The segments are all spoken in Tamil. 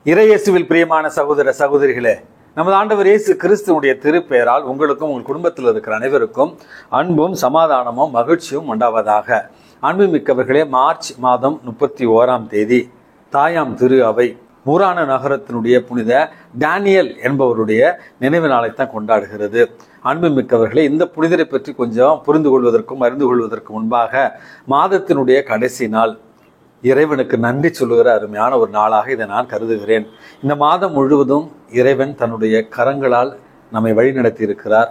இறையேசுவில் பிரியமான சகோதர சகோதரிகளே, நமது ஆண்டவர் இயேசு கிறிஸ்துவனுடைய திருப்பெயரால் உங்களுக்கும் உங்கள் குடும்பத்தில் இருக்கிற அனைவருக்கும் அன்பும் சமாதானமும் மகிழ்ச்சியும் உண்டாவதாக. அன்புமிக்கவர்களே, மார்ச் மாதம் 31ஆம் தேதி தாயாம் திரு அவை மூரான நகரத்தினுடைய புனித டேனியல் என்பவருடைய நினைவு நாளைத்தான் கொண்டாடுகிறது. அன்புமிக்கவர்களே, இந்த புனிதரை பற்றி கொஞ்சம் புரிந்து கொள்வதற்கும் அறிந்து கொள்வதற்கு முன்பாக நடத்தினுடைய கடைசி நாள் இறைவனுக்கு நன்றி சொல்லுகிற அருமையான ஒரு நாளாக இதை நான் கருதுகிறேன். இந்த மாதம் முழுவதும் இறைவன் தன்னுடைய கரங்களால் நம்மை வழிநடத்தி இருக்கிறார்.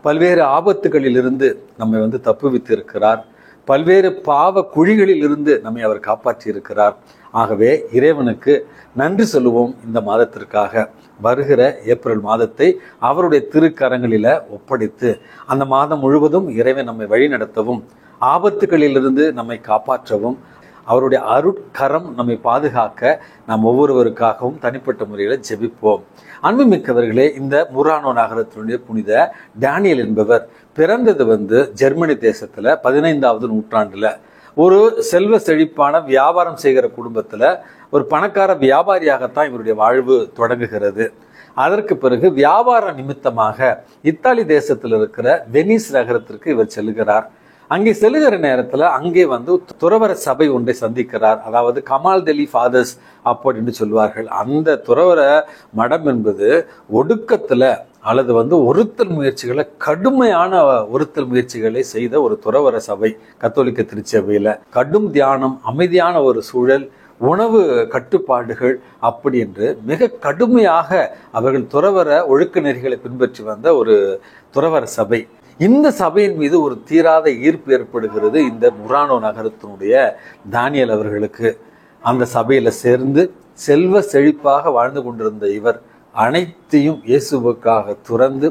பல்வேறு ஆபத்துகளிலிருந்து நம்மை தப்புவித்து இருக்கிறார். பல்வேறு பாவ குழிகளில் இருந்து நம்மை அவர் காப்பாற்றி இருக்கிறார். ஆகவே இறைவனுக்கு நன்றி சொல்லுவோம். இந்த மாதத்திற்காக வருகிற ஏப்ரல் மாதத்தை அவருடைய திருக்கரங்களில ஒப்படைத்து அந்த மாதம் முழுவதும் இறைவன் நம்மை வழிநடத்தவும் ஆபத்துகளிலிருந்து நம்மை காப்பாற்றவும் அவருடைய அருட்கரம் நம்மை பாதுகாக்க நாம் ஒவ்வொருவருக்காகவும் தனிப்பட்ட முறையில் ஜெபிப்போம். அன்புமிக்கவர்களே, இந்த முரானோ நகரத்தினுடைய புனித டேனியல் என்பவர் பிறந்தது ஜெர்மனி தேசத்துல 15வது நூற்றாண்டுல ஒரு செல்வ செழிப்பான வியாபாரம் செய்கிற குடும்பத்துல ஒரு பணக்கார வியாபாரியாகத்தான் இவருடைய வாழ்வு தொடங்குகிறது. அதற்கு பிறகு வியாபார நிமித்தமாக இத்தாலி தேசத்தில் இருக்கிற வெனிஸ் நகரத்திற்கு இவர் செல்கிறார். அங்கே செல்லுகிற நேரத்துல அங்கே துறவர சபை ஒன்றை சந்திக்கிறார். அதாவது கமால்தெலி ஃபாதர்ஸ் அப்படின்னு சொல்வார்கள். அந்த துறவர மடம் என்பது ஒடுக்கத்துல அல்லது ஒருத்தல் முயற்சிகளை கடுமையான ஒருத்தல் முயற்சிகளை செய்த ஒரு துறவர சபை. கத்தோலிக்க திருச்சபையில கடும் தியானம், அமைதியான ஒரு சூழல், உணவு கட்டுப்பாடுகள் அப்படி என்று மிக கடுமையாக அவர்கள் துறவர ஒழுக்க நெறிகளை பின்பற்றி வந்த ஒரு துறவர சபை. இந்த சபையின் மீது ஒரு தீராத ஈர்ப்பு ஏற்படுகிறது இந்த முரானோ நகரத்தினுடைய தானியல் அவர்களுக்கு. அந்த சபையில சேர்ந்து செல்வ செழிப்பாக வாழ்ந்து கொண்டிருந்த இவர் அனைத்தையும் இயேசுவுக்காக துறந்து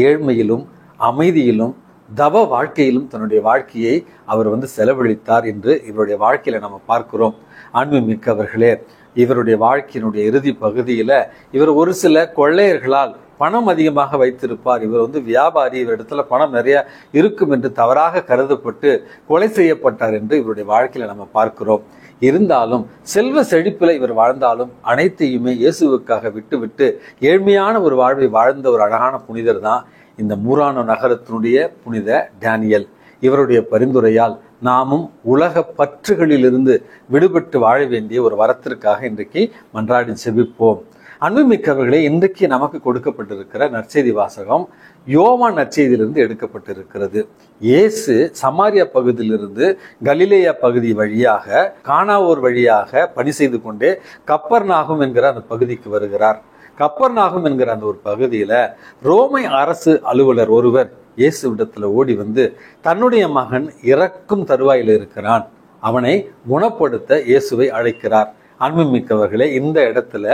ஏழ்மையிலும் அமைதியிலும் தவ வாழ்க்கையிலும் தன்னுடைய வாழ்க்கையை அவர் செலவழித்தார் என்று இவருடைய வாழ்க்கையில நம்ம பார்க்கிறோம். அன்பு மிக்கவர்களே, இவருடைய வாழ்க்கையினுடைய இறுதி பகுதியில இவர் ஒரு சில கொள்ளையர்களால் பணம் அதிகமாக வைத்திருப்பார். இவர் வியாபாரி, இவரிடத்துல பணம் நிறைய இருக்கும் என்று தவறாக கருதப்பட்டு கொலை செய்யப்பட்டார் என்று இவருடைய வாழ்க்கையில நம்ம பார்க்கிறோம். இருந்தாலும் செல்வ செழிப்பில் இவர் வாழ்ந்தாலும் அனைத்தையுமே இயேசுவுக்காக விட்டு ஏழ்மையான ஒரு வாழ்வை வாழ்ந்த ஒரு அழகான புனிதர் தான் இந்த முரானோ நகரத்தினுடைய புனித டேனியல். இவருடைய பரிந்துரையால் நாமும் உலக பற்றுகளிலிருந்து விடுபட்டு வாழ வேண்டிய ஒரு வரத்திற்காக இன்றைக்கு மன்றாடி செபிப்போம். அன்புமிக்கவர்களே, இன்றைக்கு நமக்கு கொடுக்கப்பட்டிருக்கிற நற்செய்தி வாசகம் யோவான் நற்செய்தியிலிருந்து எடுக்கப்பட்டிருக்கிறது. இயேசு சமாரியா பகுதியிலிருந்து கலிலேயா பகுதி வழியாக கானாவூர் வழியாக பணி செய்து கொண்டே கப்பர்நாகும் என்கிற அந்த பகுதிக்கு வருகிறார். கப்பர்நாகும் என்கிற அந்த ஒரு பகுதியில ரோமை அரசு அலுவலர் ஒருவர் இயேசுவிடத்துல ஓடி தன்னுடைய மகன் இறக்கும் தருவாயில் இருக்கிறான், அவனை குணப்படுத்த இயேசுவை அழைக்கிறார். அன்புமிக்கவர்களே, இந்த இடத்துல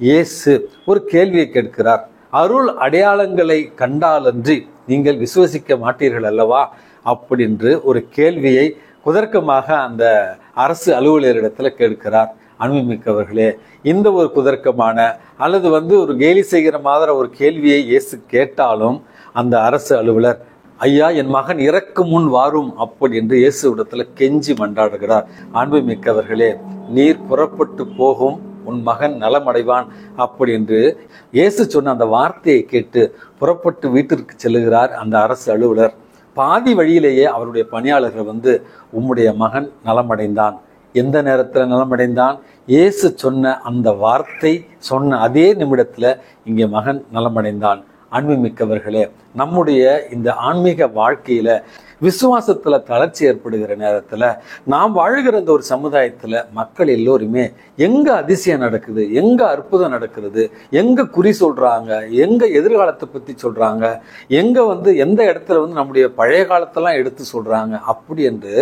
இயேசு ஒரு கேள்வியை கேட்கிறார். அருள் அடையாளங்களை கண்டாலன்றி நீங்கள் விசுவசிக்க மாட்டீர்கள் அல்லவா அப்படின்று ஒரு கேள்வியை குதர்க்கமாக அந்த அரசு அலுவலரிடத்துல கேட்கிறார். அன்புமிக்கவர்களே, இந்த ஒரு குதர்க்கமான அல்லது ஒரு கேலி செய்கிற மாதிரி ஒரு கேள்வியை இயேசு கேட்டாலும் அந்த அரசு அலுவலர், ஐயா, என் மகன் இறக்கும் முன் வாரும் அப்படி என்று இயேசுவிடத்துல கெஞ்சி மன்றாடுகிறார். அன்புமிக்கவர்களே, நீர் புறப்பட்டு போகும், உன் மகன் நலமடைவான் அப்படி என்று இயேசு சொன்ன அந்த வார்த்தையை கேட்டு புறப்பட்டு வீட்டிற்கு செல்லுகிறார் அந்த அரசு அலுவலர். பாதி வழியிலேயே அவருடைய பணியாளர்கள் உம்முடைய மகன் நலமடைந்தான். எந்த நேரத்தில் நலமடைந்தான்? இயேசு சொன்ன அந்த வார்த்தை சொன்ன அதே நிமிடத்துல இங்கே மகன் நலமடைந்தான். அன்புமிக்கவர்களே, நம்முடைய இந்த ஆன்மீக வாழ்க்கையில விசுவாசத்துல தளர்ச்சி ஏற்படுகிற நேரத்துல நாம் வாழ்கிற இந்த ஒரு சமுதாயத்துல மக்கள் எல்லோருமே எங்க அதிசயம் நடக்குது, எங்க அற்புதம் நடக்கிறது, எங்க குறி சொல்றாங்க, எங்க எதிர்காலத்தை பத்தி சொல்றாங்க, எங்க எந்த இடத்துல நம்முடைய பழைய காலத்தெல்லாம் எடுத்து சொல்றாங்க அப்படி என்று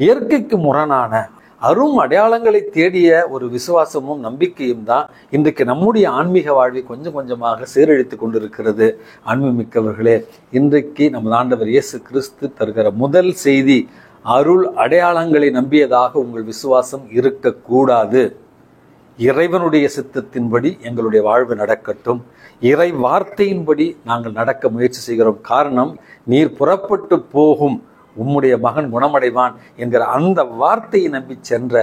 இயற்கைக்கு முரணான அரும் அடையாளங்களை தேடிய ஒரு விசுவாசமும் நம்பிக்கையும் தான் இன்றைக்கு நம்முடைய ஆன்மீக வாழ்வை கொஞ்சம் கொஞ்சமாக சீரழித்து கொண்டிருக்கிறது. அன்புமிக்கவர்களே, இன்றைக்கு நமது ஆண்டவர் இயேசு கிறிஸ்து தருகிற முதல் செய்தி, அருள் அடையாளங்களை நம்பியதாக உங்கள் விசுவாசம் இருக்கக்கூடாது. இறைவனுடைய சித்தத்தின்படி எங்களுடைய வாழ்வு நடக்கட்டும், இறை வார்த்தையின்படி நாங்கள் நடக்க முயற்சி செய்கிறோம். காரணம், நீர் புறப்பட்டு போகும், உம்முடைய மகன் குணமடைவான் என்கிற அந்த வார்த்தையை நம்பி சென்ற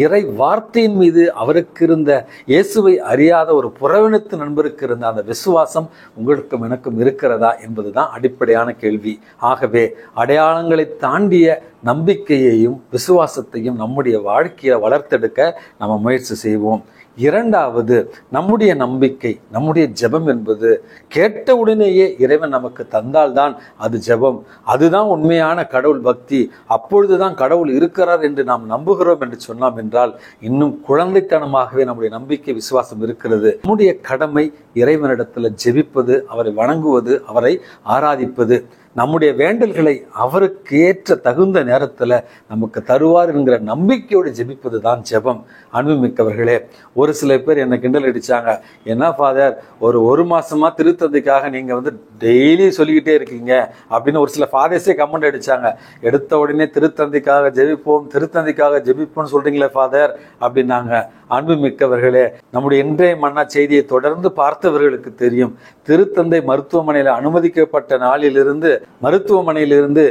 இறை வார்த்தையின் மீது அவருக்கு இருந்த, இயேசுவை அறியாத ஒரு புறவினத்து நண்பருக்கு இருந்த அந்த விசுவாசம் உங்களுக்கும் எனக்கும் இருக்கிறதா என்பதுதான் அடிப்படையான கேள்வி. ஆகவே அடையாளங்களை தாண்டிய நம்பிக்கையையும் விசுவாசத்தையும் நம்முடைய வாழ்க்கையை வளர்த்தெடுக்க நம்ம முயற்சி செய்வோம். இரண்டாவது, நம்முடைய நம்பிக்கை, நம்முடைய ஜெபம் என்பது கேட்ட உடனேயே இறைவன் நமக்கு தந்தால்தான் அது ஜெபம். அதுதான் உண்மையான கடவுள் பக்தி. அப்பொழுதுதான் கடவுள் இருக்கிறார் என்று நாம் நம்புகிறோம் என்று சொன்னோம் என்றால் இன்னும் குழந்தைத்தனமாகவே நம்முடைய நம்பிக்கை விசுவாசம் இருக்கிறது. நம்முடைய கடமை இறைவனிடத்துல ஜெபிப்பது, அவரை வணங்குவது, அவரை ஆராதிப்பது. நம்முடைய வேண்டல்களை அவருக்கு ஏற்ற தகுந்த நேரத்தில் நமக்கு தருவார் என்கிற நம்பிக்கையோடு ஜெபிப்பது தான் ஜெபம். அன்புமிக்கவர்களே, ஒரு சில பேர் என்னை கிண்டல் அடிச்சாங்க, என்ன ஃபாதர் ஒரு மாசமா திருத்தந்தைக்காக நீங்க டெய்லி சொல்லிக்கிட்டே இருக்கீங்க அப்படின்னு ஒரு சில ஃபாதர்ஸே கமெண்ட் அடிச்சாங்க. எடுத்த உடனே திருத்தந்தைக்காக ஜெபிப்போம், திருத்தந்தைக்காக ஜெபிப்போம்னு சொல்றீங்களே ஃபாதர் அப்படின்னாங்க. அன்புமிக்கவர்களே, நம்முடைய இன்றைய மன்னா செய்தியை தொடர்ந்து பார்த்தவர்களுக்கு தெரியும், திருத்தந்தை மருத்துவமனையில் அனுமதிக்கப்பட்ட நாளிலிருந்து, மருத்துவமனையிலிருந்து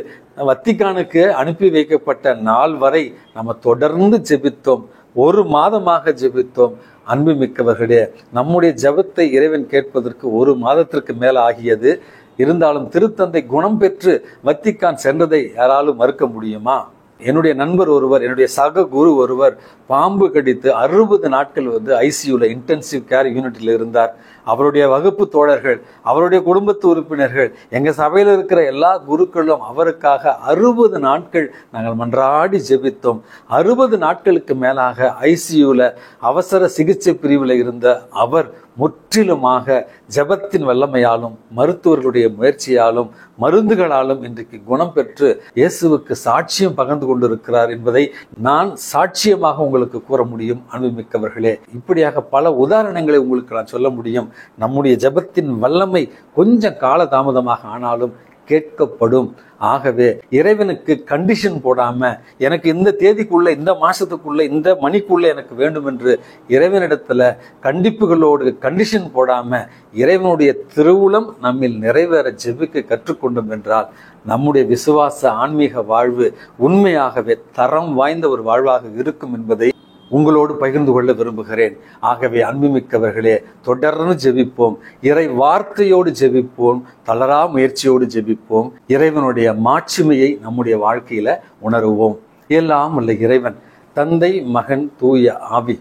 வத்திக்கானுக்கு அனுப்பி வைக்கப்பட்ட நாள் வரை நம்ம தொடர்ந்து ஜெபித்தோம். 1 மாதமாக ஜெபித்தோம். அன்புமிக்கவர்களே, நம்முடைய ஜெபத்தை இறைவன் கேட்பதற்கு 1 மாதத்திற்கு மேல் ஆகியது. இருந்தாலும் திருத்தந்தை குணம் பெற்று வத்திக்கான் சென்றதை யாராலும் மறுக்க முடியுமா? என்னுடைய நண்பர் ஒருவர், என்னுடைய சக குரு ஒருவர் பாம்பு கடித்து 60 நாட்கள் ஐசியூல இன்டென்சிவ் கேர் யூனிட்ல இருந்தார். அவருடைய வகுப்பு தோழர்கள், அவருடைய குடும்பத்து உறுப்பினர்கள், எங்க சபையில் இருக்கிற எல்லா குருக்களும் அவருக்காக 60 நாட்கள் நாங்கள் மன்றாடி ஜெபித்தோம். 60 நாட்களுக்கு மேலாக ஐசியூல அவசர சிகிச்சை பிரிவில் இருந்த அவர் முற்றிலுமாக ஜெபத்தின் வல்லமையாலும் மருத்துவர்களுடைய முயற்சியாலும் மருந்துகளாலும் இன்றைக்கு குணம் பெற்று இயேசுவுக்கு சாட்சியம் பகிர்ந்து கொண்டிருக்கிறார் என்பதை நான் சாட்சியமாக உங்களுக்கு கூற முடியும். அன்புமிக்கவர்களே, இப்படியாக பல உதாரணங்களை உங்களுக்கு நான் சொல்ல முடியும். நம்முடைய ஜெபத்தின் வல்லமை கொஞ்சம் காலதாமதமாக ஆனாலும் கேட்கப்படும். ஆகவே இறைவனுக்கு கண்டிஷன் போடாம, எனக்கு இந்த தேதிக்குள்ள, இந்த மாசத்துக்குள்ள, இந்த மணிக்குள்ள எனக்கு வேண்டும் என்று இறைவனிடத்துல கண்டிப்புகளோடு கண்டிஷன் போடாம இறைவனுடைய திருவுளம் நம்மில் நிறைவேற ஜெபிக்க கற்றுக்கொண்டோம் என்றால் நம்முடைய விசுவாச ஆன்மீக வாழ்வு உண்மையாகவே தரம் வாய்ந்த ஒரு வாழ்வாக இருக்கும் என்பதை உங்களோடு பகிர்ந்து கொள்ள விரும்புகிறேன். ஆகவே அன்புமிக்கவர்களே, தொடர்ந்து ஜெபிப்போம், இறை வார்த்தையோடு ஜெபிப்போம், தளரா முயற்சியோடு ஜெபிப்போம், இறைவனுடைய மாட்சிமையை நம்முடைய வாழ்க்கையில உணருவோம். எல்லாம் உள்ள இறைவன் தந்தை, மகன், தூய ஆவி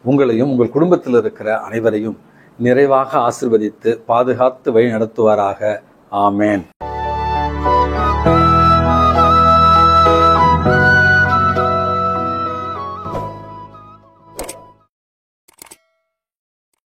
உங்களையும் உங்கள் குடும்பத்தில் இருக்கிற அனைவரையும் நிறைவாக ஆசீர்வதித்து பாதுகாத்து வழி நடத்துவாராக. ஆமேன்.